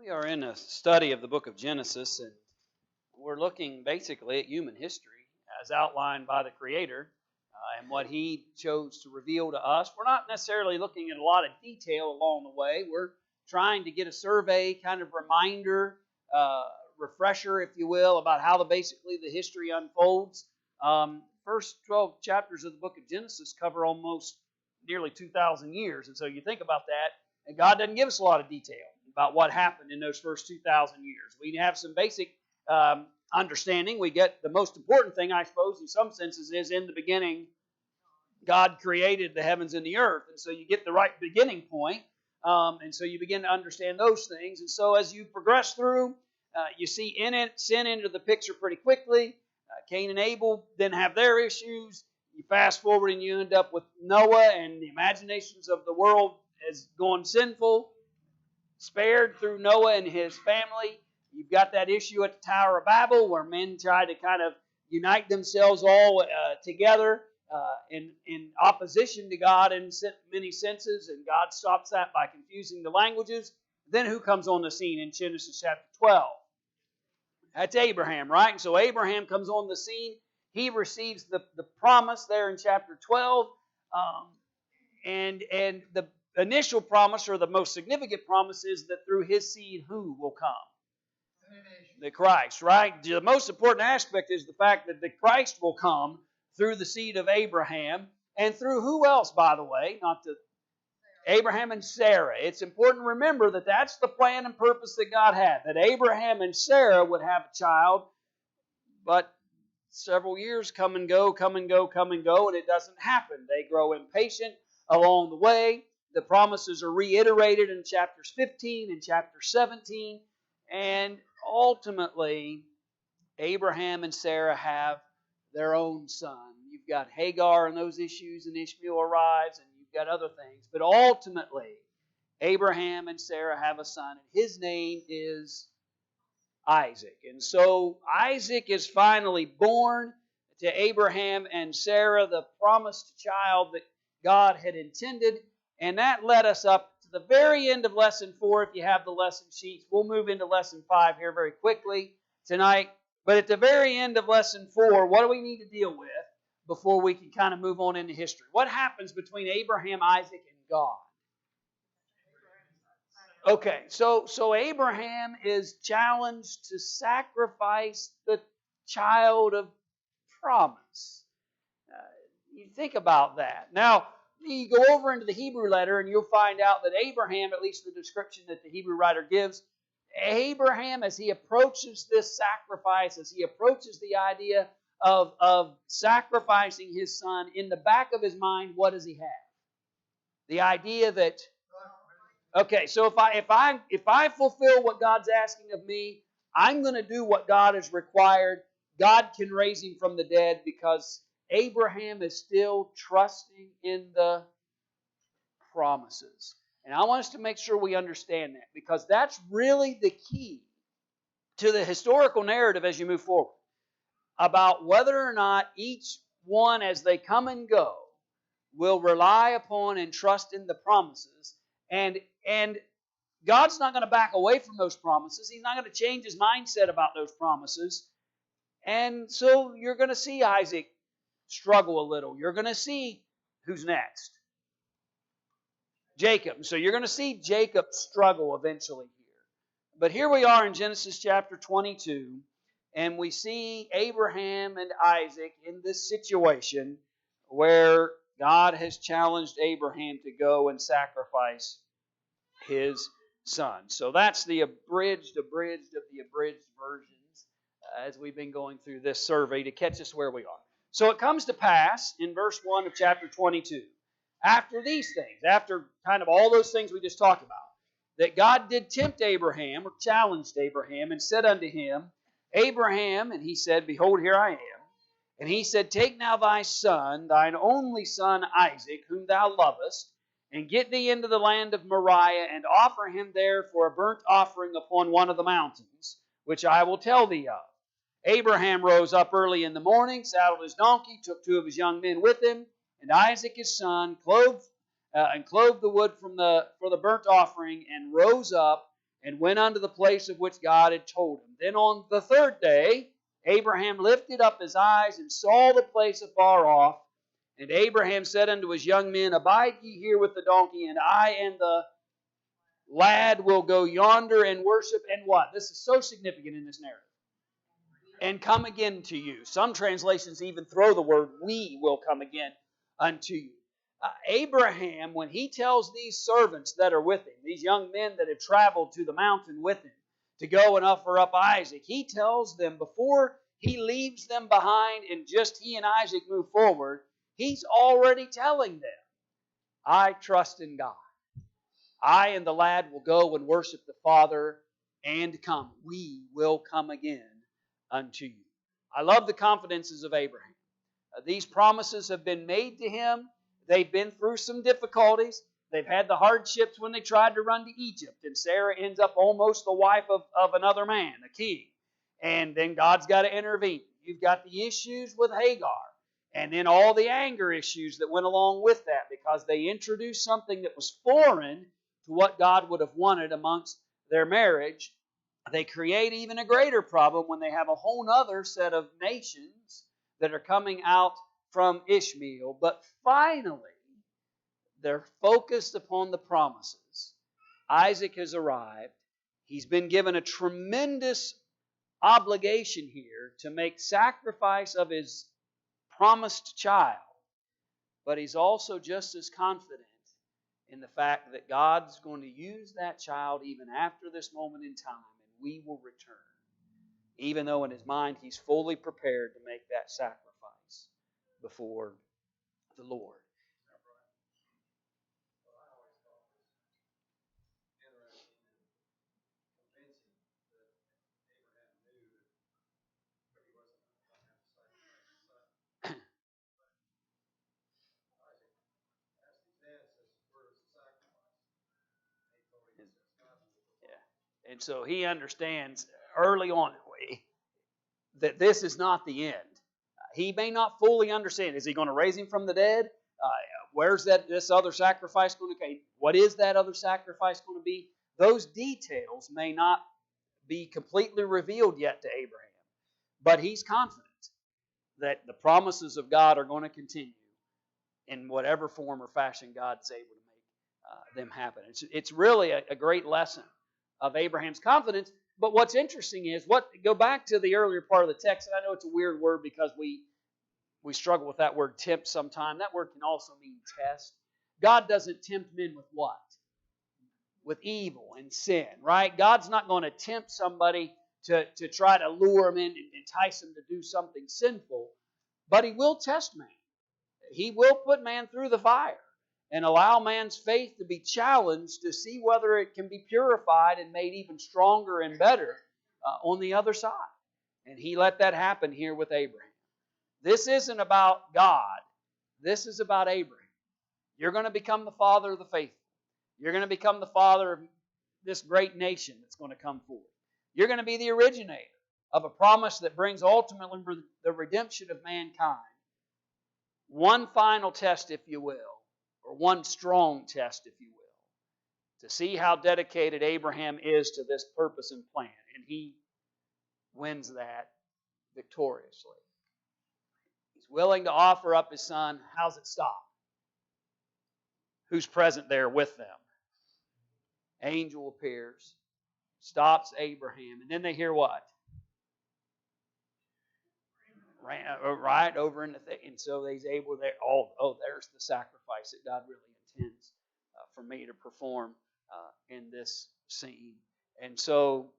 We are in a study of the book of Genesis, and we're looking basically at human history as outlined by the Creator and what He chose to reveal to us. We're not necessarily looking at a lot of detail along the way. We're trying to get a survey, kind of reminder, refresher, if you will, about how basically the history unfolds. First 12 chapters of the book of Genesis cover almost nearly 2,000 years, and so you think about that, and God doesn't give us a lot of detail about what happened in those first 2,000 years. We have some basic understanding. We get the most important thing, I suppose, in some senses, is in the beginning, God created the heavens and the earth. And so you get the right beginning point. And so you begin to understand those things. And so as you progress through, you see sin enter the picture pretty quickly. Cain and Abel then have their issues. You fast forward and you end up with Noah, and the imaginations of the world has gone sinful. Spared through Noah and his family. You've got that issue at the Tower of Babel where men try to kind of unite themselves all together in opposition to God in many senses, and God stops that by confusing the languages. Then who comes on the scene in Genesis chapter 12? That's Abraham, right? And so Abraham comes on the scene. He receives the promise there in chapter 12, and the initial promise, or the most significant promise, is that through his seed, who will come? The Christ, right? The most important aspect is the fact that the Christ will come through the seed of Abraham, and through who else, by the way? Not the Abraham and Sarah. It's important to remember that that's the plan and purpose that God had, that Abraham and Sarah would have a child, but several years come and go, and it doesn't happen. They grow impatient along the way. The promises are reiterated in chapters 15 and chapter 17. And ultimately, Abraham and Sarah have their own son. You've got Hagar and those issues, and Ishmael arrives, and you've got other things. But ultimately, Abraham and Sarah have a son, and his name is Isaac. And so Isaac is finally born to Abraham and Sarah, the promised child that God had intended. And that led us up to the very end of Lesson 4, if you have the lesson sheets. We'll move into Lesson 5 here very quickly tonight. But at the very end of Lesson 4, what do we need to deal with before we can kind of move on into history? What happens between Abraham, Isaac, and God? Okay, so Abraham is challenged to sacrifice the child of promise. You think about that. Now, you go over into the Hebrew letter and you'll find out that Abraham, at least the description that the Hebrew writer gives, Abraham, as he approaches this sacrifice, as he approaches the idea of sacrificing his son, in the back of his mind, what does he have? The idea that, okay, so if I fulfill what God's asking of me, I'm going to do what God has required. God can raise him from the dead, because Abraham is still trusting in the promises. And I want us to make sure we understand that, because that's really the key to the historical narrative as you move forward, about whether or not each one, as they come and go, will rely upon and trust in the promises. And God's not going to back away from those promises. He's not going to change his mindset about those promises. And so you're going to see Isaac struggle a little. You're going to see who's next. Jacob. So you're going to see Jacob struggle eventually here. But here we are in Genesis chapter 22, and we see Abraham and Isaac in this situation where God has challenged Abraham to go and sacrifice his son. So that's the abridged of the abridged versions as we've been going through this survey to catch us where we are. So it comes to pass in verse 1 of chapter 22, after these things, after kind of all those things we just talked about, that God did tempt Abraham, or challenged Abraham, and said unto him, Abraham, and he said, Behold, here I am. And he said, Take now thy son, thine only son Isaac, whom thou lovest, and get thee into the land of Moriah, and offer him there for a burnt offering upon one of the mountains, which I will tell thee of. Abraham rose up early in the morning, saddled his donkey, took 2 of his young men with him, and Isaac his son, clove the wood for the burnt offering, and rose up and went unto the place of which God had told him. Then on the third day, Abraham lifted up his eyes and saw the place afar off. And Abraham said unto his young men, Abide ye here with the donkey, and I and the lad will go yonder and worship. And what? This is so significant in this narrative. And come again to you. Some translations even throw the word, we will come again unto you. Abraham, when he tells these servants that are with him, these young men that have traveled to the mountain with him to go and offer up Isaac, he tells them before he leaves them behind and just he and Isaac move forward, he's already telling them, I trust in God. I and the lad will go and worship the Father and come. We will come again unto you. I love the confidences of Abraham. These promises have been made to him. They've been through some difficulties. They've had the hardships when they tried to run to Egypt, and Sarah ends up almost the wife of another man, a king. And then God's got to intervene. You've got the issues with Hagar, and then all the anger issues that went along with that because they introduced something that was foreign to what God would have wanted amongst their marriage. They create even a greater problem when they have a whole other set of nations that are coming out from Ishmael. But finally, they're focused upon the promises. Isaac has arrived. He's been given a tremendous obligation here to make sacrifice of his promised child. But he's also just as confident in the fact that God's going to use that child even after this moment in time, and we will return. Even though in his mind he's fully prepared to make that sacrifice before the Lord. And so he understands early on that this is not the end. He may not fully understand. Is he going to raise him from the dead? Where's this other sacrifice going to come? What is that other sacrifice going to be? Those details may not be completely revealed yet to Abraham. But he's confident that the promises of God are going to continue in whatever form or fashion God's able to make them happen. It's really a great lesson of Abraham's confidence. But what's interesting is, go back to the earlier part of the text, and I know it's a weird word because we struggle with that word tempt sometimes. That word can also mean test. God doesn't tempt men with what? With evil and sin, right? God's not going to tempt somebody to try to lure them in and entice them to do something sinful, but He will test man. He will put man through the fire and allow man's faith to be challenged to see whether it can be purified and made even stronger and better on the other side. And He let that happen here with Abraham. This isn't about God. This is about Abraham. You're going to become the father of the faithful. You're going to become the father of this great nation that's going to come forth. You're going to be the originator of a promise that brings ultimately the redemption of mankind. One final test, if you will, or one strong test, if you will, to see how dedicated Abraham is to this purpose and plan. And he wins that victoriously. He's willing to offer up his son. How's it stop? Who's present there with them? Angel appears, stops Abraham, and then they hear what? Right over in the thing. And so he's able there. Oh, there's the sacrifice that God really intends for me to perform in this scene. And so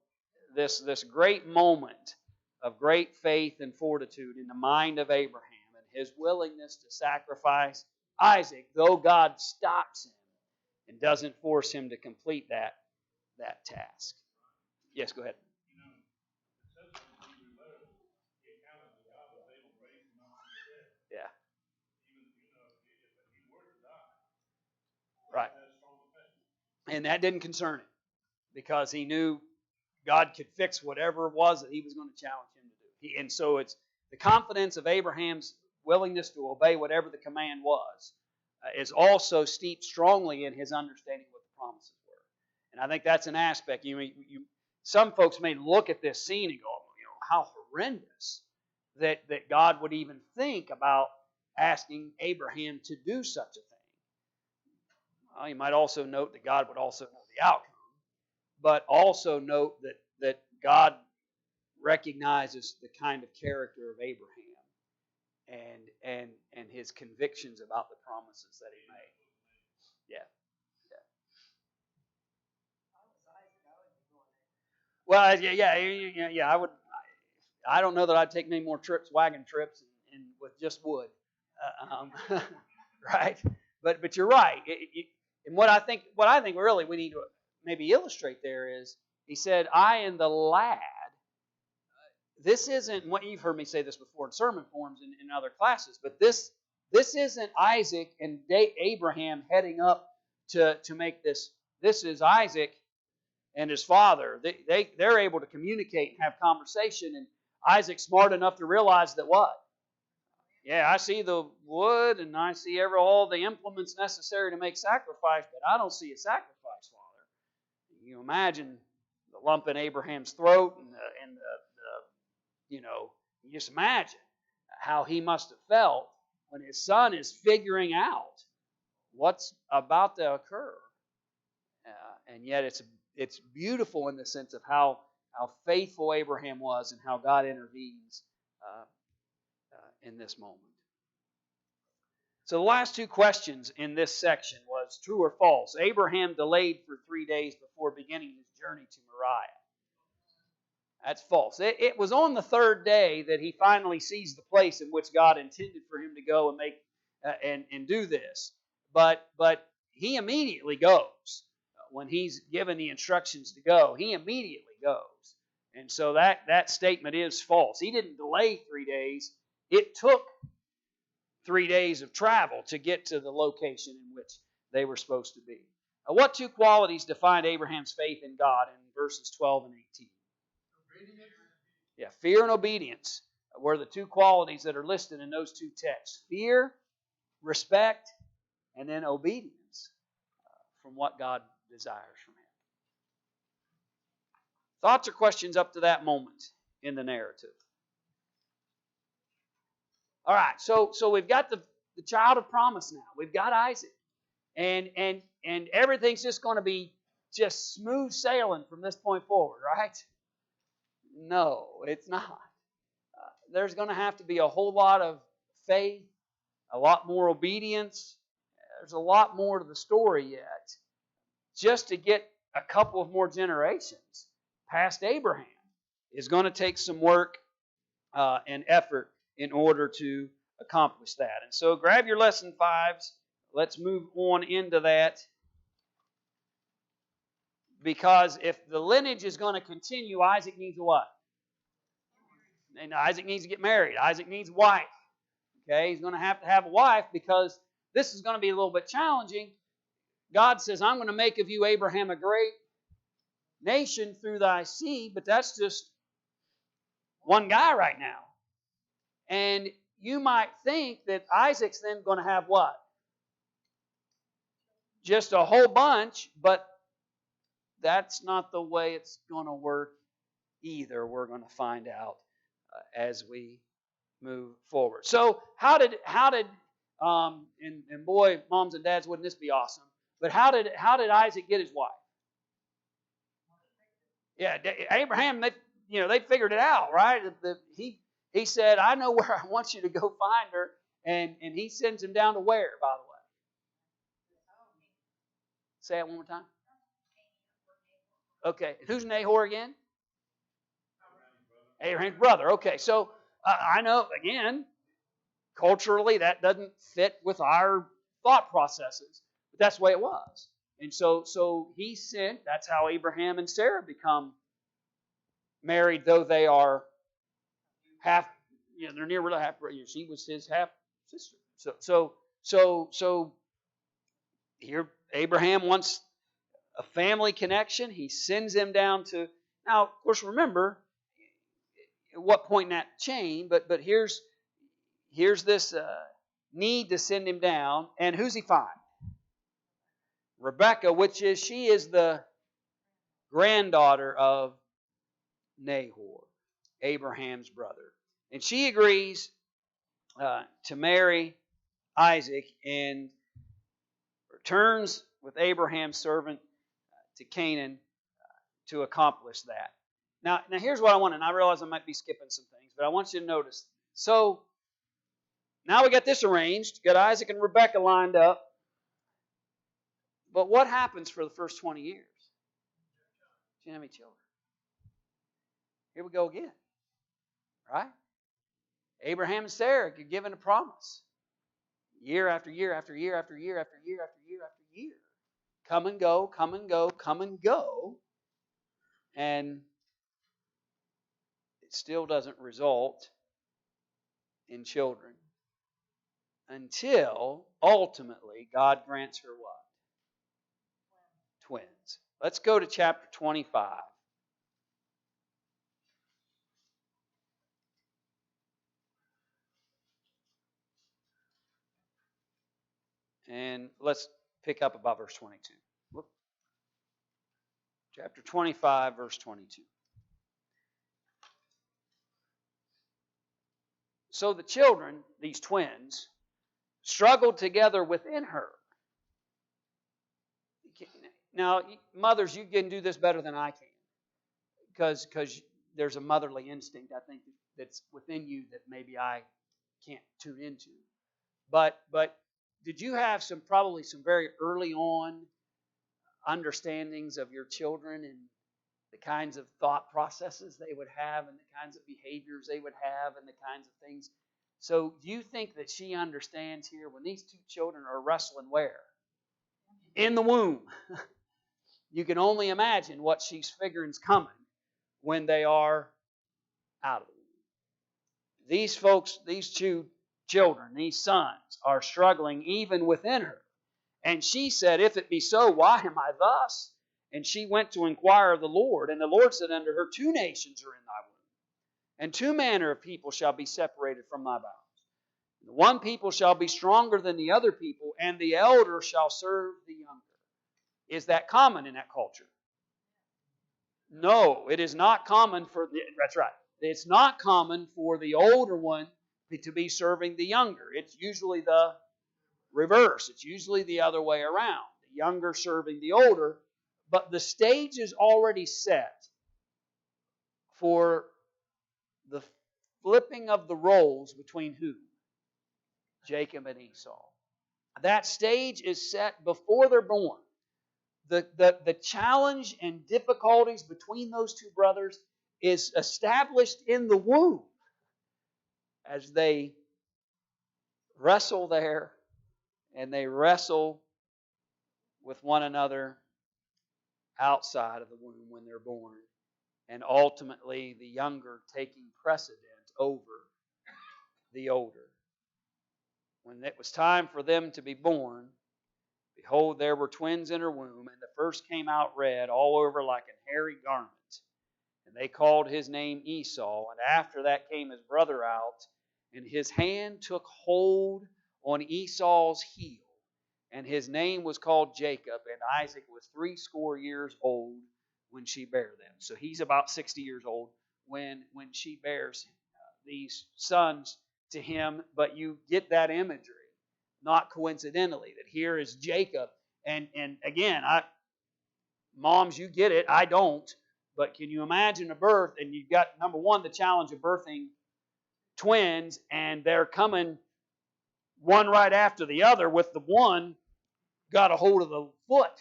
this great moment of great faith and fortitude in the mind of Abraham and his willingness to sacrifice Isaac, though God stops him and doesn't force him to complete that task. Yes, go ahead. Yeah. Right. And that didn't concern him because he knew God could fix whatever it was that he was going to challenge him to do. And so it's the confidence of Abraham's willingness to obey whatever the command was is also steeped strongly in his understanding what the promises were. And I think that's an aspect. Some folks may look at this scene and go, how horrendous that God would even think about asking Abraham to do such a thing. Well, you might also note that God would also know the outcome, but also note that God recognizes the kind of character of Abraham and his convictions about the promises that he made. Yeah. Well, yeah. I don't know that I'd take many more wagon trips, and with just wood, right? But you're right. And what I think really we need to maybe illustrate there is he said, "I and the lad." This isn't what you've heard me say this before in sermon forms and in other classes, but this isn't Isaac and Abraham heading up to make this. This is Isaac and his father. They're able to communicate and have conversation, and Isaac's smart enough to realize that what? Yeah, I see the wood and I see all the implements necessary to make sacrifice, but I don't see a sacrifice, Father. You imagine the lump in Abraham's throat and the you just imagine how he must have felt when his son is figuring out what's about to occur. And yet it's beautiful in the sense of how faithful Abraham was and how God intervenes in this moment. So the last two questions in this section was true or false. Abraham delayed for 3 days before beginning his journey to Moriah. That's false. It was on the third day that he finally sees the place in which God intended for him to go and make and do this. But he immediately goes. When he's given the instructions to go, he immediately goes. And so that statement is false. He didn't delay 3 days. It took 3 days of travel to get to the location in which they were supposed to be. What two qualities defined Abraham's faith in God in verses 12 and 18? Yeah, fear and obedience were the two qualities that are listed in those two texts. Fear, respect, and then obedience from what God desires from him. Thoughts or questions up to that moment in the narrative? All right, so we've got the child of promise now. We've got Isaac. And everything's just going to be just smooth sailing from this point forward, right? No, it's not. There's going to have to be a whole lot of faith, a lot more obedience. There's a lot more to the story yet. Just to get a couple of more generations past Abraham is going to take some work and effort in order to accomplish that. And so grab your lesson 5s. Let's move on into that. Because if the lineage is going to continue, Isaac needs a what? And Isaac needs to get married. Isaac needs a wife. Okay, he's going to have a wife because this is going to be a little bit challenging. God says, I'm going to make of you, Abraham, a great nation through thy seed, but that's just one guy right now. And you might think that Isaac's then going to have what? Just a whole bunch, but that's not the way it's going to work either. We're going to find out as we move forward. So how did and boy, moms and dads, wouldn't this be awesome? But how did Isaac get his wife? Yeah, Abraham, they figured it out, right? He said, I know where I want you to go find her, and he sends him down to where, by the way? Say it one more time. Okay, who's Nahor again? Abraham's brother. Okay, so I know, again, culturally that doesn't fit with our thought processes, but that's the way it was. And so he sent, that's how Abraham and Sarah become married, though they are half, they're near half, she was his half sister. So here Abraham wants a family connection. He sends them down to, now, of course, remember, at what point in that chain, but here's this need to send him down, and who's he find? Rebecca, she is the granddaughter of Nahor, Abraham's brother. And she agrees to marry Isaac and returns with Abraham's servant to Canaan to accomplish that. Now here's what I want, and I realize I might be skipping some things, but I want you to notice. So now we got this arranged, got Isaac and Rebekah lined up. But what happens for the first 20 years? She didn't have any children. Here we go again. Right? Abraham and Sarah get given a promise. Year after year after year after year after year after year after year. Come and go, come and go, come and go. And it still doesn't result in children. Until ultimately God grants her what? Twins. Let's go to chapter 25. And let's pick up about verse 22. Look. Chapter 25, verse 22. So the children, these twins, struggled together within her. Now, mothers, you can do this better than I can. Because there's a motherly instinct, I think, that's within you that maybe I can't tune into. But did you have probably some very early on understandings of your children and the kinds of thought processes they would have and the kinds of behaviors they would have and the kinds of things? So do you think that she understands here when these two children are wrestling where? In the womb. You can only imagine what she's figuring's coming when they are out of the womb. These folks, these two children, these sons, are struggling even within her. And she said, if it be so, why am I thus? And she went to inquire of the Lord. And the Lord said unto her, 2 nations are in thy womb, and 2 manner of people shall be separated from thy bowels. The one people shall be stronger than the other people, and the elder shall serve the younger. Is that common in that culture? No, it is not common that's right. It's not common for the older one to be serving the younger. It's usually the reverse. It's usually the other way around. The younger serving the older. But the stage is already set for the flipping of the roles between who? Jacob and Esau. That stage is set before they're born. The challenge and difficulties between those two brothers is established in the womb as they wrestle there and they wrestle with one another outside of the womb when they're born, and ultimately the younger taking precedent over the older. When it was time for them to be born, behold, there were twins in her womb, and the first came out red all over like an hairy garment. And they called his name Esau, and after that came his brother out, and his hand took hold on Esau's heel, and his name was called Jacob, and Isaac was 80 years old when she bare them. So he's about 60 years old when she bears these sons to him, but you get that imagery, not coincidentally, that here is Jacob, and again, moms, you get it, I don't. But can you imagine a birth, and you've got, number one, the challenge of birthing twins, and they're coming one right after the other, with the one got a hold of the foot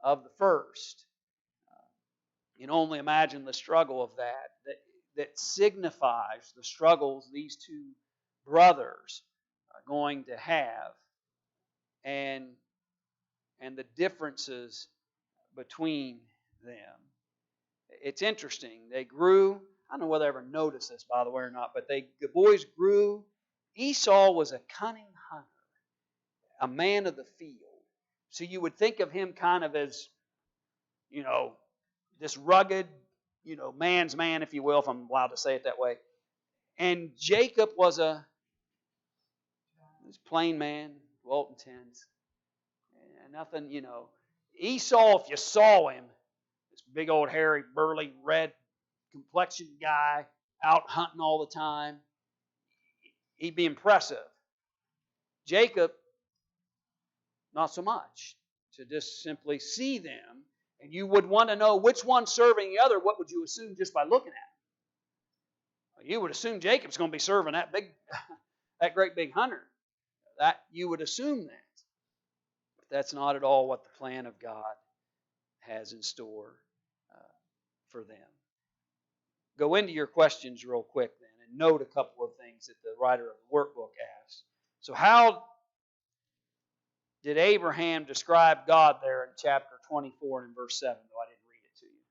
of the first. You can only imagine the struggle of that signifies the struggles these two brothers are going to have, and the differences between them. It's interesting. They grew. I don't know whether I ever noticed this, by the way, or not, but the boys grew. Esau was a cunning hunter, a man of the field. So you would think of him kind of as, this rugged, man's man, if you will, if I'm allowed to say it that way. And Jacob was this plain man, dwelt in tents. And nothing, Esau, if you saw him, big old hairy, burly, red complexioned guy out hunting all the time. He'd be impressive. Jacob, not so much. To just simply see them, and you would want to know which one's serving the other, what would you assume just by looking at him? You would assume Jacob's going to be serving that that great big hunter. That you would assume that. But that's not at all what the plan of God has in store for them. Go into your questions real quick then and note a couple of things that the writer of the workbook asks. So how did Abraham describe God there in chapter 24 and verse 7, though I didn't read it to you?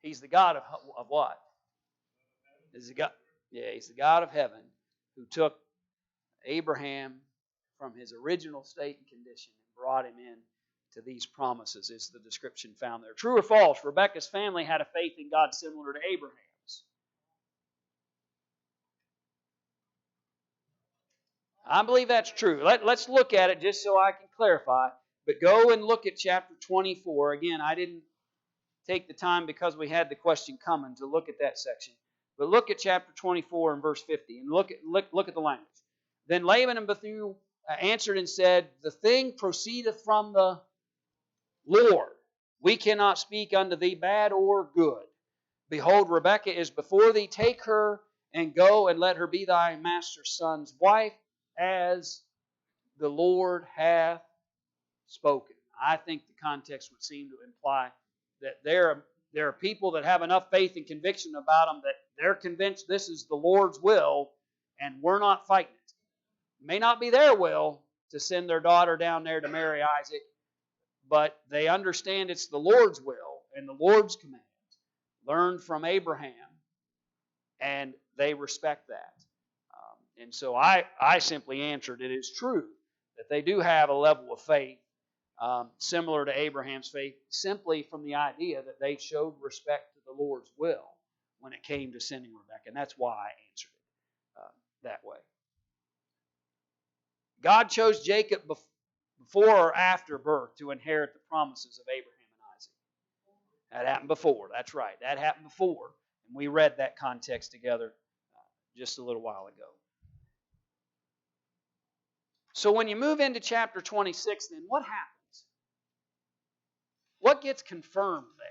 He's the God of what? He's the God of heaven who took Abraham from his original state and condition and brought him in to these promises, is the description found there. True or false? Rebekah's family had a faith in God similar to Abraham's. I believe that's true. Let's look at it just so I can clarify. But go and look at chapter 24. Again, I didn't take the time because we had the question coming to look at that section. But look at chapter 24 and verse 50 and look at the language. Then Laban and Bethuel answered and said, the thing proceedeth from the Lord. We cannot speak unto thee bad or good. Behold, Rebekah is before thee. Take her and go and let her be thy master's son's wife, as the Lord hath spoken. I think the context would seem to imply that there are people that have enough faith and conviction about them that they're convinced this is the Lord's will, and we're not fighting it. It may not be their will to send their daughter down there to marry Isaac, but they understand it's the Lord's will and the Lord's command, learned from Abraham, and they respect that. And so I simply answered, it is true that they do have a level of faith similar to Abraham's faith, simply from the idea that they showed respect to the Lord's will when it came to sending Rebekah. And that's why I answered it that way. God chose Jacob before or after birth to inherit the promises of Abraham and Isaac. That happened before. That's right. That happened before. And we read that context together just a little while ago. So when you move into chapter 26, then what happens? What gets confirmed there?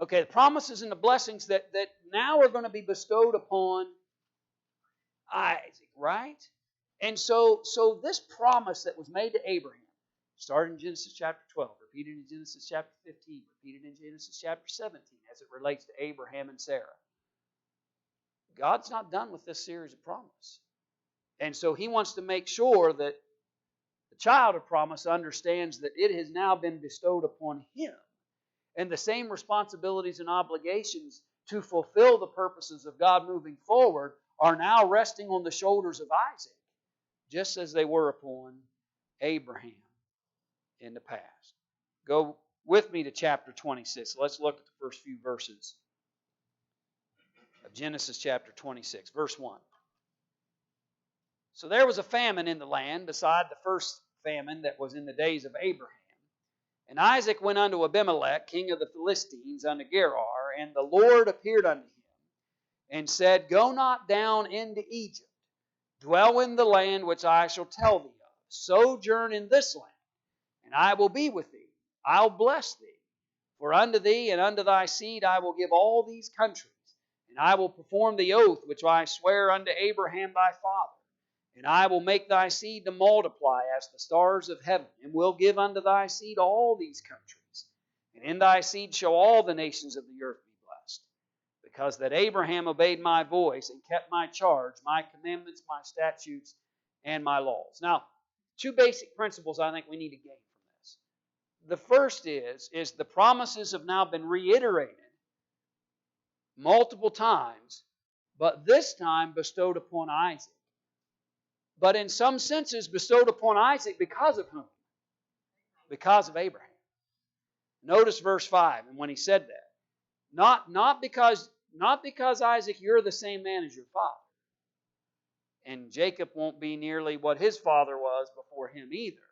Okay, the promises and the blessings that now are going to be bestowed upon Isaac, right? And so this promise that was made to Abraham, started in Genesis chapter 12, repeated in Genesis chapter 15, repeated in Genesis chapter 17 as it relates to Abraham and Sarah. God's not done with this series of promise. And so He wants to make sure that the child of promise understands that it has now been bestowed upon him. And the same responsibilities and obligations to fulfill the purposes of God moving forward are now resting on the shoulders of Isaac, just as they were upon Abraham in the past. Go with me to chapter 26. Let's look at the first few verses of Genesis chapter 26, verse 1. So there was a famine in the land beside the first famine that was in the days of Abraham. And Isaac went unto Abimelech, king of the Philistines, unto Gerar, and the Lord appeared unto him, and said, Go not down into Egypt, dwell in the land which I shall tell thee of. Sojourn in this land, and I will be with thee. I'll bless thee. For unto thee and unto thy seed I will give all these countries, and I will perform the oath which I swear unto Abraham thy father. And I will make thy seed to multiply as the stars of heaven, and will give unto thy seed all these countries. And in thy seed shall all the nations of the earth be blessed. Because that Abraham obeyed my voice and kept my charge, my commandments, my statutes, and my laws. Now, two basic principles I think we need to gain from this. The first is the promises have now been reiterated multiple times, but this time bestowed upon Isaac. But in some senses bestowed upon Isaac because of whom? Because of Abraham. Notice verse 5, and when he said that. Not because Isaac, you're the same man as your father. And Jacob won't be nearly what his father was before him either.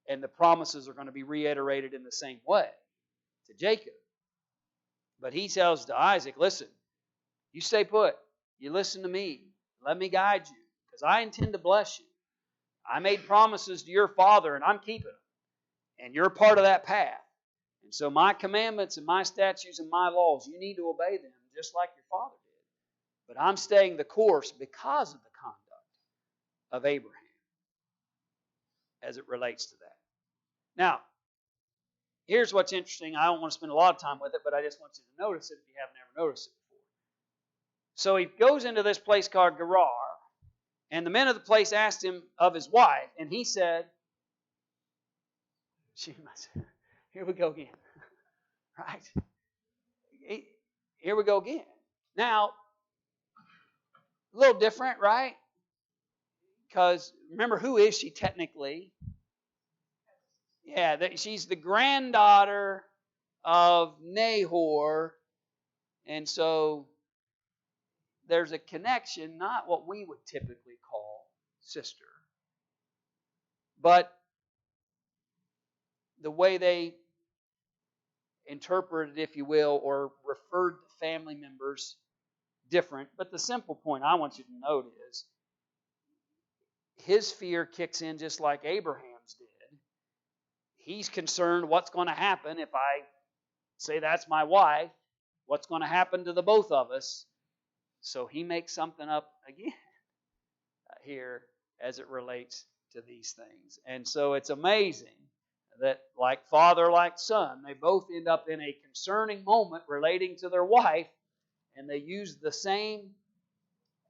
And the promises are going to be reiterated in the same way to Jacob. But he tells to Isaac, listen, you stay put. You listen to me. Let me guide you, because I intend to bless you. I made promises to your father, and I'm keeping them. And you're part of that path. And so my commandments and my statutes and my laws, you need to obey them just like your father did. But I'm staying the course because of the conduct of Abraham as it relates to that. Now, here's what's interesting. I don't want to spend a lot of time with it, but I just want you to notice it if you haven't ever noticed it before. So he goes into this place called Gerar, and the men of the place asked him of his wife, and he said, here we go again. Right? Here we go again. Now, a little different, right? Because remember, who is she technically? Yeah, she's the granddaughter of Nahor. And so there's a connection, not what we would typically call sister, but the way they interpreted, if you will, or referred to family members different. But the simple point I want you to note is his fear kicks in just like Abraham's did. He's concerned what's going to happen if I say that's my wife, what's going to happen to the both of us. So he makes something up again here as it relates to these things. And so it's amazing that like father, like son, they both end up in a concerning moment relating to their wife, and they use the same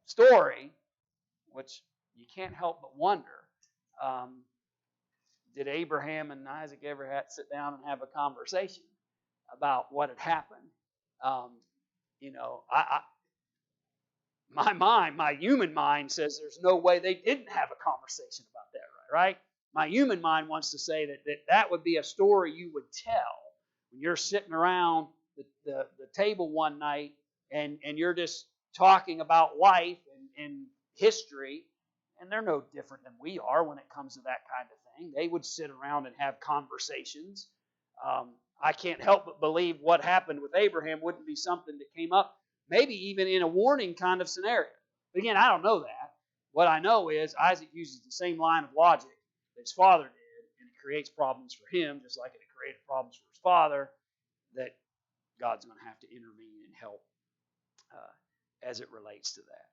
story, which you can't help but wonder. Did Abraham and Isaac ever sit down and have a conversation about what had happened? My human mind says there's no way they didn't have a conversation about that, right? My human mind wants to say that would be a story you would tell when you're sitting around the table one night and you're just talking about life and history, and they're no different than we are when it comes to that kind of thing. They would sit around and have conversations. I can't help but believe what happened with Abraham wouldn't be something that came up, maybe even in a warning kind of scenario. But again, I don't know that. What I know is Isaac uses the same line of logic that his father did, and it creates problems for him, just like it created problems for his father, that God's going to have to intervene and help as it relates to that.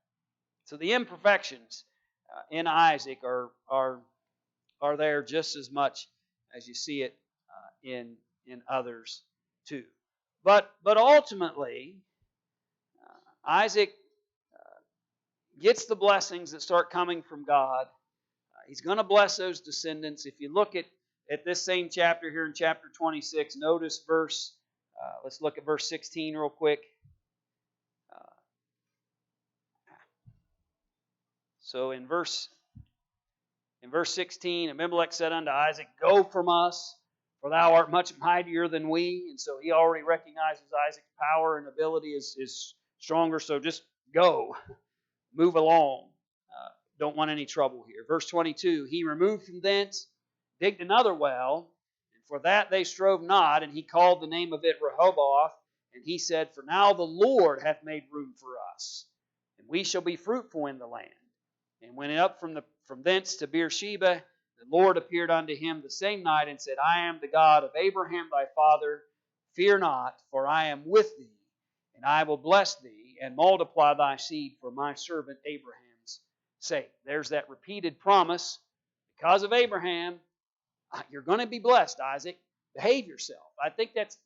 So the imperfections in Isaac are there just as much as you see it in others too. But ultimately, Isaac gets the blessings that start coming from God. He's going to bless those descendants. If you look at this same chapter here in chapter 26, notice let's look at verse 16 real quick. So in verse 16, Abimelech said unto Isaac, Go from us, for thou art much mightier than we. And so he already recognizes Isaac's power and ability is stronger, so just go. Move along. Don't want any trouble here. Verse 22, he removed from thence, digged another well, and for that they strove not, and he called the name of it Rehoboth, and he said, For now the Lord hath made room for us, and we shall be fruitful in the land. And went up from thence to Beersheba, the Lord appeared unto him the same night, and said, I am the God of Abraham thy father, fear not, for I am with thee, and I will bless thee, and multiply thy seed for my servant Abraham's sake. There's that repeated promise. Because of Abraham, you're going to be blessed, Isaac. Behave yourself. I think that's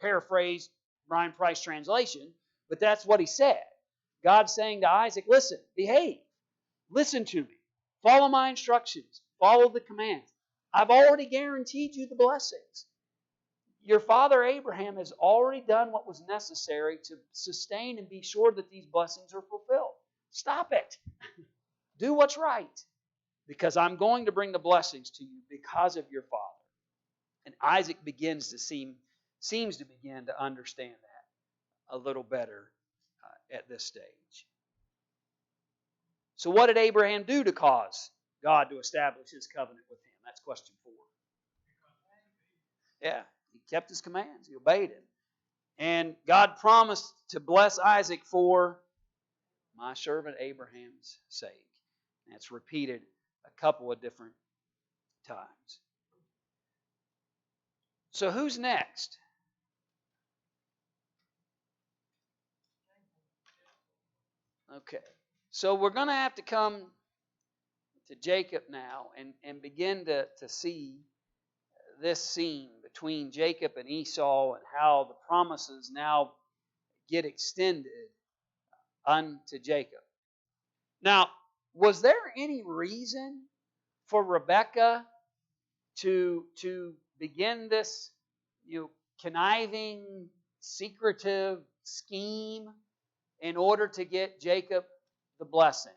paraphrased Brian Price translation, but that's what he said. God's saying to Isaac, listen, behave. Listen to me. Follow my instructions. Follow the commands. I've already guaranteed you the blessings. Your father Abraham has already done what was necessary to sustain and be sure that these blessings are fulfilled. Stop it. Do what's right. Because I'm going to bring the blessings to you because of your father. And Isaac seems to begin to understand that a little better at this stage. So what did Abraham do to cause God to establish his covenant with him? That's question 4. Yeah, he kept his commands. He obeyed him. And God promised to bless Isaac for my servant Abraham's sake. And it's repeated a couple of different times. So who's next? Okay. So we're going to have to come to Jacob now and begin to see this scene between Jacob and Esau and how the promises now get extended unto Jacob. Now, was there any reason for Rebekah to begin this, conniving, secretive scheme in order to get Jacob the blessing?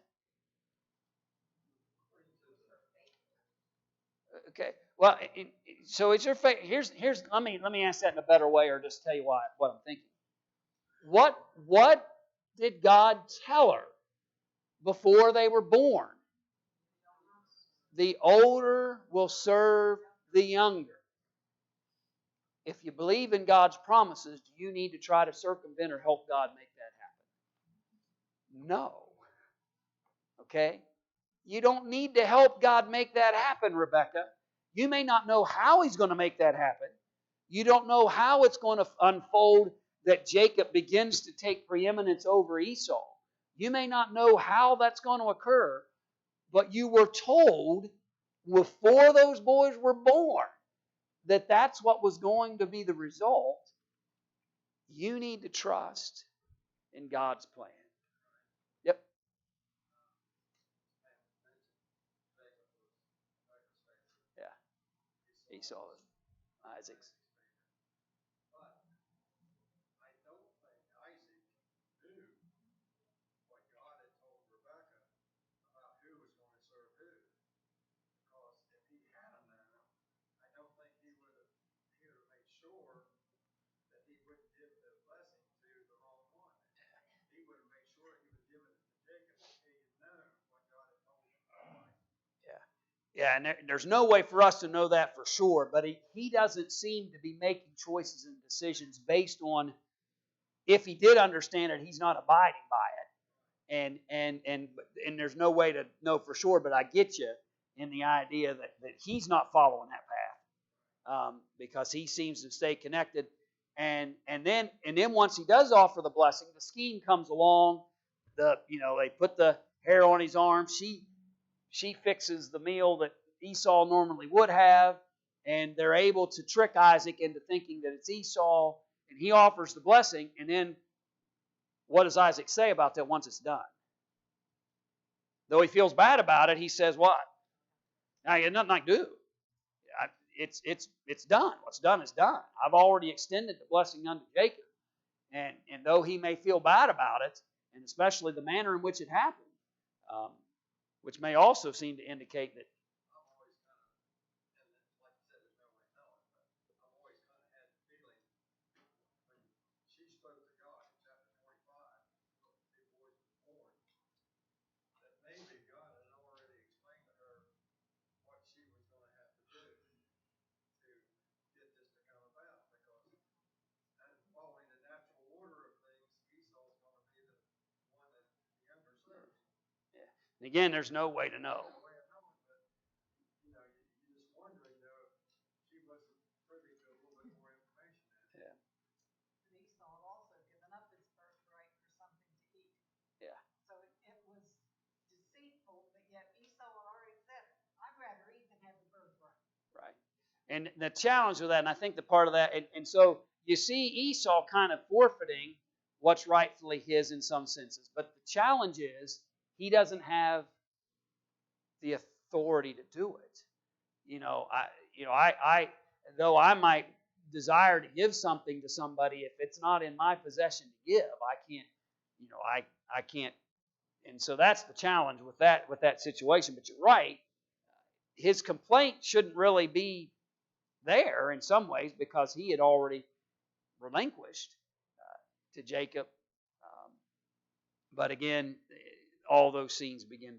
Okay. Well, so it's your faith. Here's let me ask that in a better way, or just tell you what I'm thinking. What did God tell her before they were born? The older will serve the younger. If you believe in God's promises, do you need to try to circumvent or help God make that happen? No. Okay? You don't need to help God make that happen, Rebekah. You may not know how He's going to make that happen. You don't know how it's going to unfold that Jacob begins to take preeminence over Esau. You may not know how that's going to occur, but you were told before those boys were born that that's what was going to be the result. You need to trust in God's plan. Yep. Yeah. Esau, Isaac's. Yeah, and there's no way for us to know that for sure, but he doesn't seem to be making choices and decisions based on, if he did understand it, he's not abiding by it. And there's no way to know for sure, but I get you in the idea that he's not following that path because he seems to stay connected. And then once he does offer the blessing, the scheme comes along. They put the hair on his arm. She fixes the meal that Esau normally would have, and they're able to trick Isaac into thinking that it's Esau, and he offers the blessing, and then what does Isaac say about that once it's done? Though he feels bad about it, he says what? Now, you have nothing I can do. It's done. What's done is done. I've already extended the blessing unto Jacob, and though he may feel bad about it, and especially the manner in which it happened, which may also seem to indicate that And again, there's no way to know. Yeah. Yeah. Right. And the challenge with that, and I think the part of that, and so you see Esau kind of forfeiting what's rightfully his in some senses. But the challenge is he doesn't have the authority to do it. Though I might desire to give something to somebody, if it's not in my possession to give, I can't. And so that's the challenge with that situation. But you're right, his complaint shouldn't really be there in some ways because he had already relinquished to Jacob. But again, all those scenes begin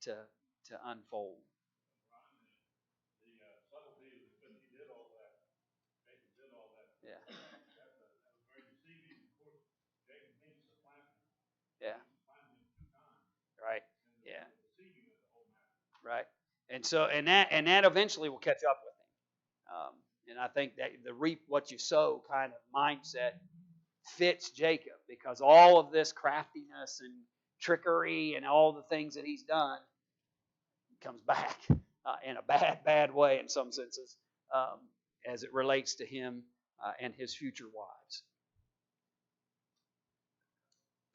to unfold. right? And that eventually will catch up with him. And I think that the reap what you sow kind of mindset fits Jacob, because all of this craftiness and trickery and all the things that he's done comes back in a bad way in some senses, um, as it relates to him and his future wives.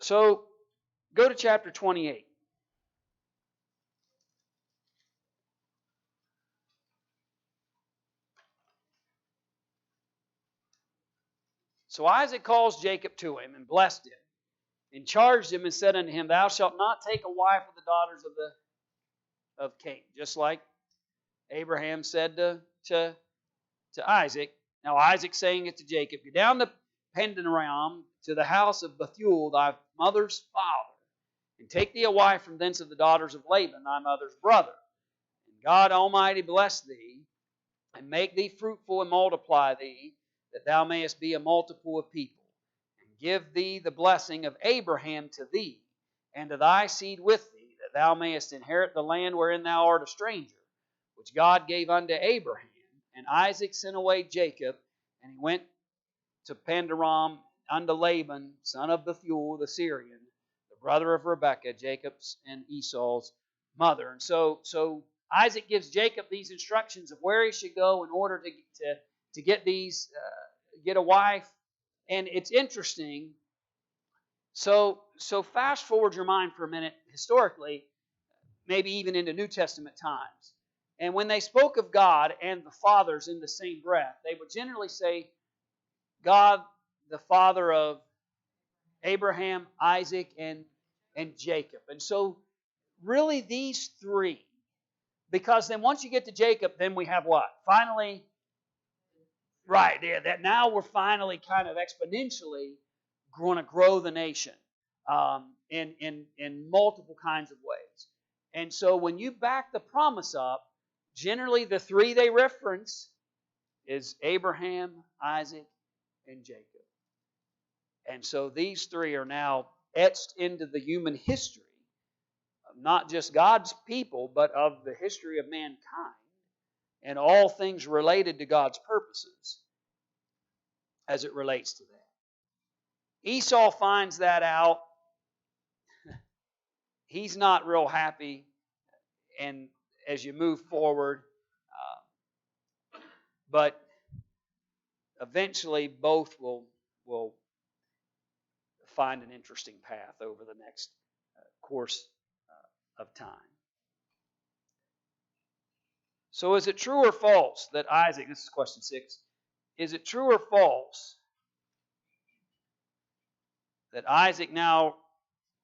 So go to chapter 28. So Isaac calls Jacob to him and blessed him, and charged him and said unto him, Thou shalt not take a wife of the daughters of Cain. Just like Abraham said to Isaac. Now Isaac saying it to Jacob, Go down to Paddan-aram to the house of Bethuel, thy mother's father, and take thee a wife from thence of the daughters of Laban, thy mother's brother. And God Almighty bless thee, and make thee fruitful and multiply thee, that thou mayest be a multiple of people, and give thee the blessing of Abraham to thee, and to thy seed with thee, that thou mayest inherit the land wherein thou art a stranger, which God gave unto Abraham. And Isaac sent away Jacob, and he went to Paddan-aram unto Laban, son of Bethuel the Syrian, the brother of Rebekah, Jacob's and Esau's mother. And so Isaac gives Jacob these instructions of where he should go in order to get get a wife. And it's interesting. So fast forward your mind for a minute historically, maybe even into New Testament times. And when they spoke of God and the fathers in the same breath, they would generally say God, the father of Abraham, Isaac, and Jacob. And so really these three, because then once you get to Jacob, then we have what? Finally, right, yeah, that now we're finally kind of exponentially going to grow the nation in multiple kinds of ways. And so when you back the promise up, generally the three they reference is Abraham, Isaac, and Jacob. And so these three are now etched into the human history of not just God's people, but of the history of mankind and all things related to God's purposes as it relates to that. Esau finds that out. He's not real happy, and as you move forward, but eventually both will find an interesting path over the next course of time. So is it true or false that Isaac, this is question 6, is it true or false that Isaac now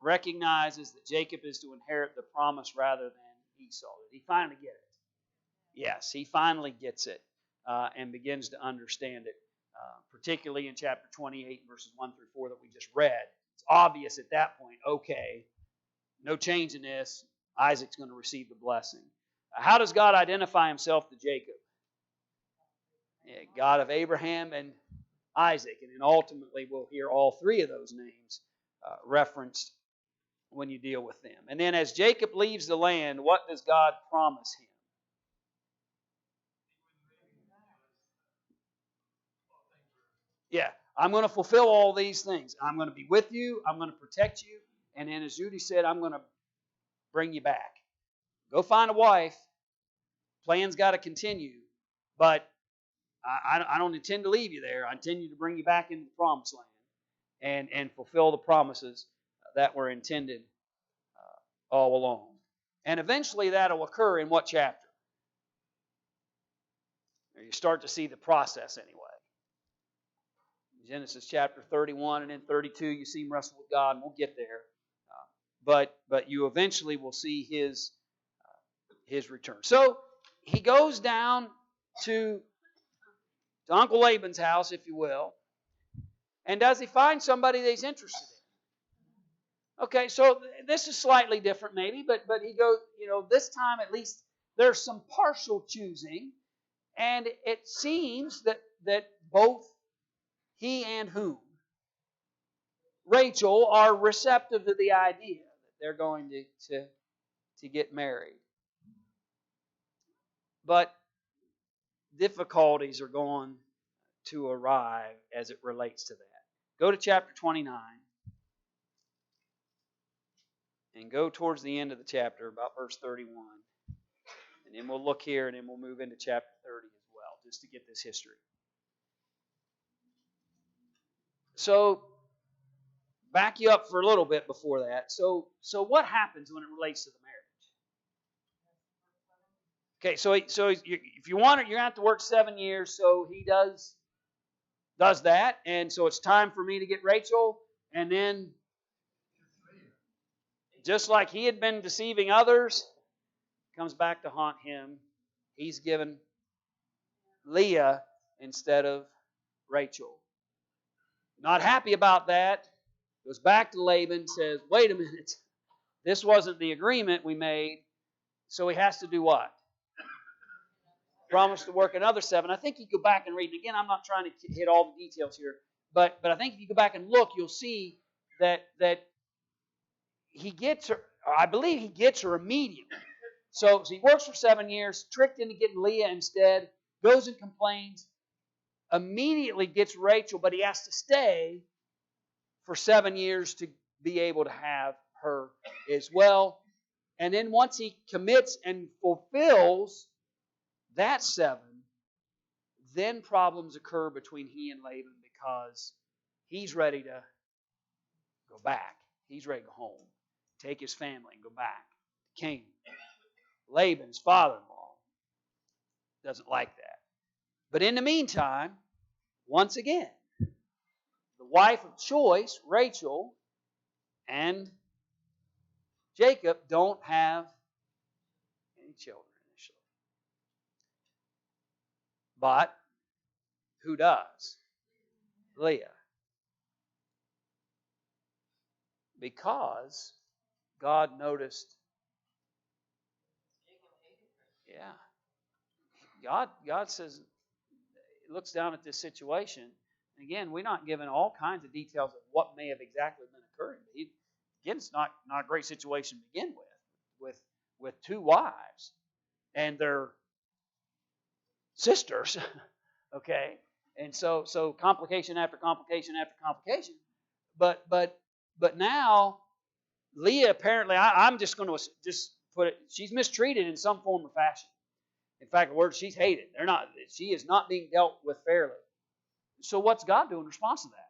recognizes that Jacob is to inherit the promise rather than Esau? Did he finally get it? Yes, he finally gets it and begins to understand it, particularly in chapter 28, verses 1 through 4 that we just read. It's obvious at that point, okay, no change in this. Isaac's going to receive the blessing. How does God identify himself to Jacob? God of Abraham and Isaac. And then ultimately we'll hear all three of those names referenced when you deal with them. And then as Jacob leaves the land, what does God promise him? Yeah, I'm going to fulfill all these things. I'm going to be with you. I'm going to protect you. And then as Judy said, I'm going to bring you back. Go find a wife. Plan's got to continue. But I don't intend to leave you there. I intend to bring you back into the promised land and fulfill the promises that were intended all along. And eventually that'll occur in what chapter? You start to see the process anyway. Genesis chapter 31 and then 32, you see him wrestle with God, and we'll get there. But you eventually will see his return. So he goes down to Uncle Laban's house, if you will. And does he find somebody that he's interested in? Okay, so this is slightly different maybe, but he goes, this time at least there's some partial choosing. And it seems that both he and whom? Rachel are receptive to the idea that they're going to get married. But difficulties are going to arrive as it relates to that. Go to chapter 29 and go towards the end of the chapter, about verse 31. And then we'll look here and then we'll move into chapter 30 as well, just to get this history. So, back you up for a little bit before that. So what happens when it relates to the marriage? Okay, so if you want it, you're going to have to work 7 years. So he does that. And so it's time for me to get Rachel. And then, just like he had been deceiving others, comes back to haunt him. He's given Leah instead of Rachel. Not happy about that. Goes back to Laban, says, wait a minute. This wasn't the agreement we made. So he has to do what? Promise to work another 7. I think you go back and read it again. I'm not trying to hit all the details here. But I think if you go back and look, you'll see that he gets her, I believe he gets her immediately. So he works for 7 years, tricked into getting Leah instead, goes and complains, immediately gets Rachel, but he has to stay for 7 years to be able to have her as well. And then once he commits and fulfills that 7, then problems occur between he and Laban because he's ready to go back. He's ready to go home, take his family and go back to Canaan. Laban's father-in-law doesn't like that. But in the meantime, once again, the wife of choice, Rachel, and Jacob don't have any children initially. But who does? Leah. Because God noticed. Yeah. God says, looks down at this situation. And again, we're not given all kinds of details of what may have exactly been occurring. Again, it's not a great situation to begin with 2 wives and their sisters. Okay, and so complication after complication after complication. But now Leah apparently, I'm just going to just put it, she's mistreated in some form or fashion. In fact, the word, she's hated. She is not being dealt with fairly. So what's God doing in response to that?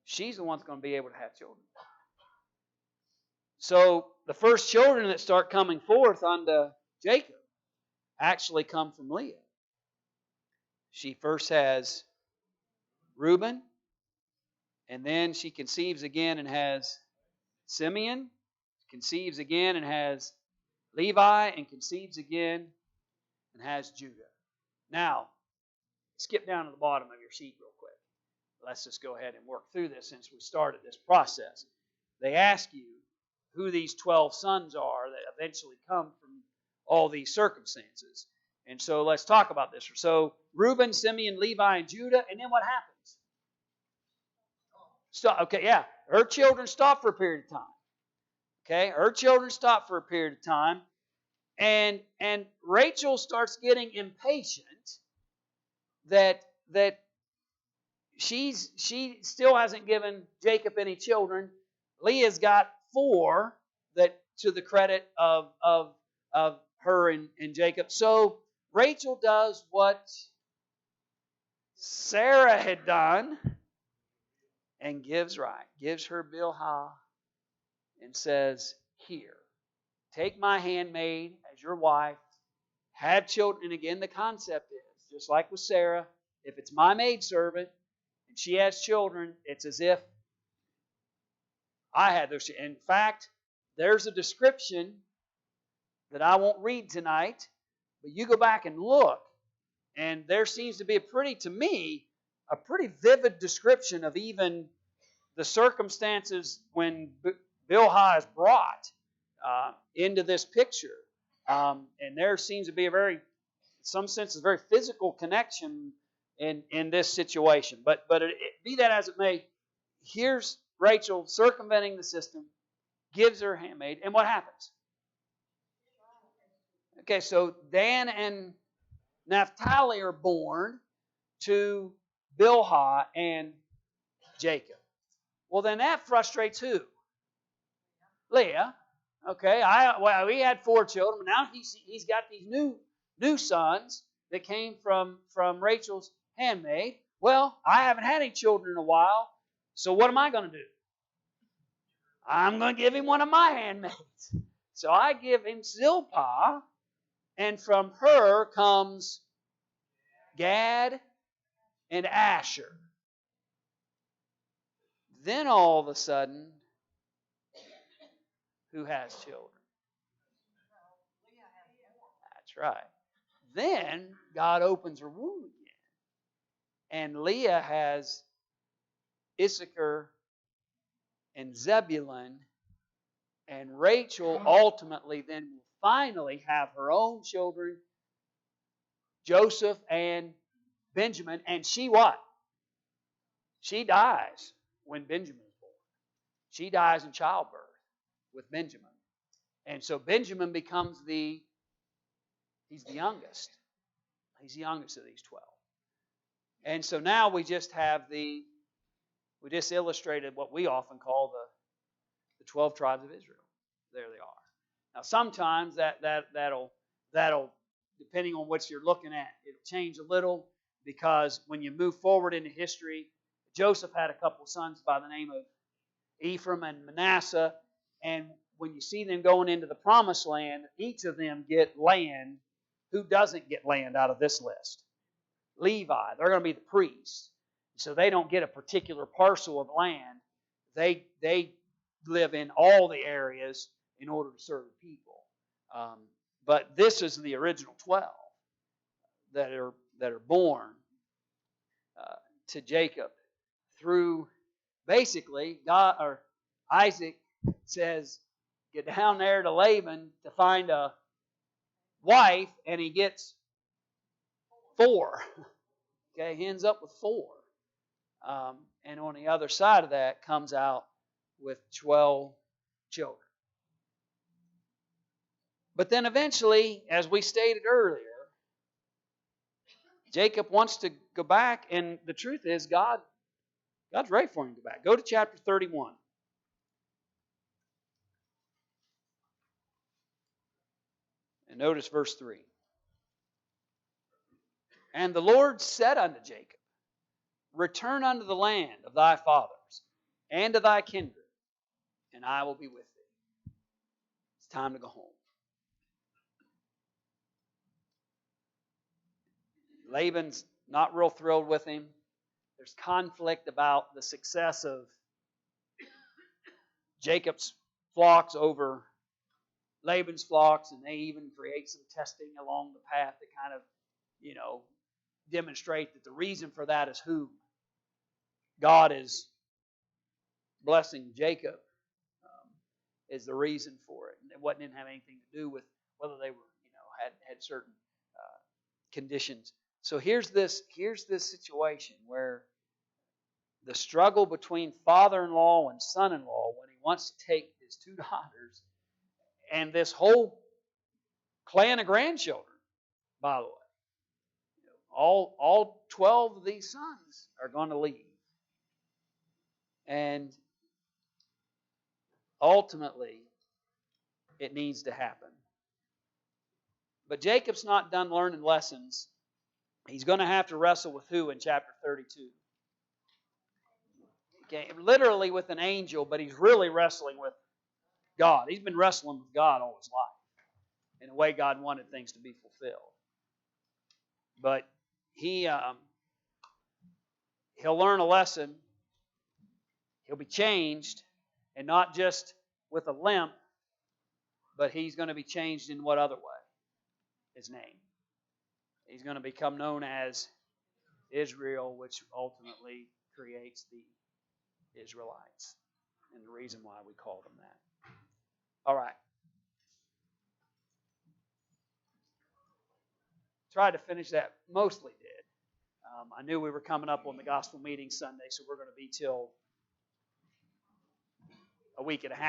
She's the one that's going to be able to have children. So the first children that start coming forth unto Jacob actually come from Leah. She first has Reuben, and then she conceives again and has Simeon, conceives again and has Levi, and conceives again and has Judah. Now, skip down to the bottom of your sheet real quick. Let's just go ahead and work through this since we started this process. They ask you who these 12 sons are that eventually come from all these circumstances. And so let's talk about this. So Reuben, Simeon, Levi, and Judah, and then what happens? Stop. Okay, yeah. Her children stop for a period of time. Okay, her children stop for a period of time. And Rachel starts getting impatient that she still hasn't given Jacob any children. Leah's got 4 that to the credit of her and Jacob. So Rachel does what Sarah had done and gives her Bilhah and says, here, take my handmaid as your wife, have children. And again, the concept is, just like with Sarah, if it's my maidservant and she has children, it's as if I had those. In fact, there's a description that I won't read tonight, but you go back and look, and there seems to be a pretty vivid description of even the circumstances when Bilhah is brought into this picture. And there seems to be in some sense, a very physical connection in this situation. But be that as it may, here's Rachel circumventing the system, gives her handmaid, and what happens? Okay, so Dan and Naphtali are born to Bilhah and Jacob. Well, then that frustrates who? Leah. Okay, we had 4 children, but now he's got these new sons that came from Rachel's handmaid. Well, I haven't had any children in a while, so what am I going to do? I'm going to give him one of my handmaids. So I give him Zilpah, and from her comes Gad and Asher. Then all of a sudden, who has children? That's right. Then God opens her womb again. And Leah has Issachar and Zebulun, and Rachel ultimately then will finally have her own children, Joseph and Benjamin. And she what? She dies when Benjamin is born. She dies in childbirth with Benjamin. And so Benjamin becomes he's the youngest. He's the youngest of these 12. And so now we just illustrated what we often call the 12 tribes of Israel. There they are. Now sometimes that'll depending on what you're looking at, it'll change a little, because when you move forward into history, Joseph had a couple of sons by the name of Ephraim and Manasseh, and when you see them going into the promised land, each of them get land. Who doesn't get land out of this list? Levi. They're going to be the priests. So they don't get a particular parcel of land. They live in all the areas in order to serve the people. But this is the original 12 that are born to Jacob through, basically, God or Isaac says, get down there to Laban to find a wife, and he gets 4. Okay, he ends up with 4. And on the other side of that comes out with 12 children. But then eventually, as we stated earlier, Jacob wants to go back, and the truth is God's ready for him to go back. Go to chapter 31. And notice verse 3. And the Lord said unto Jacob, return unto the land of thy fathers and to thy kindred, and I will be with thee. It's time to go home. Laban's not real thrilled with him. There's conflict about the success of Jacob's flocks over Laban's flocks, and they even create some testing along the path to kind of, demonstrate that the reason for that is who God is blessing Jacob is the reason for it. And it didn't have anything to do with whether they were, had certain conditions. So here's this situation where the struggle between father-in-law and son-in-law, when he wants to take his 2 daughters and this whole clan of grandchildren, by the way. All 12 of these sons are going to leave. And ultimately, it needs to happen. But Jacob's not done learning lessons. He's going to have to wrestle with who in chapter 32? Okay, literally with an angel, but he's really wrestling with God. He's been wrestling with God all his life in a way God wanted things to be fulfilled. But he'll learn a lesson. He'll be changed, and not just with a limp, but he's going to be changed in what other way? His name. He's going to become known as Israel, which ultimately creates the Israelites, and the reason why we call them that. All right. Tried to finish that, mostly did. I knew we were coming up on the gospel meeting Sunday, so we're going to be till a week and a half.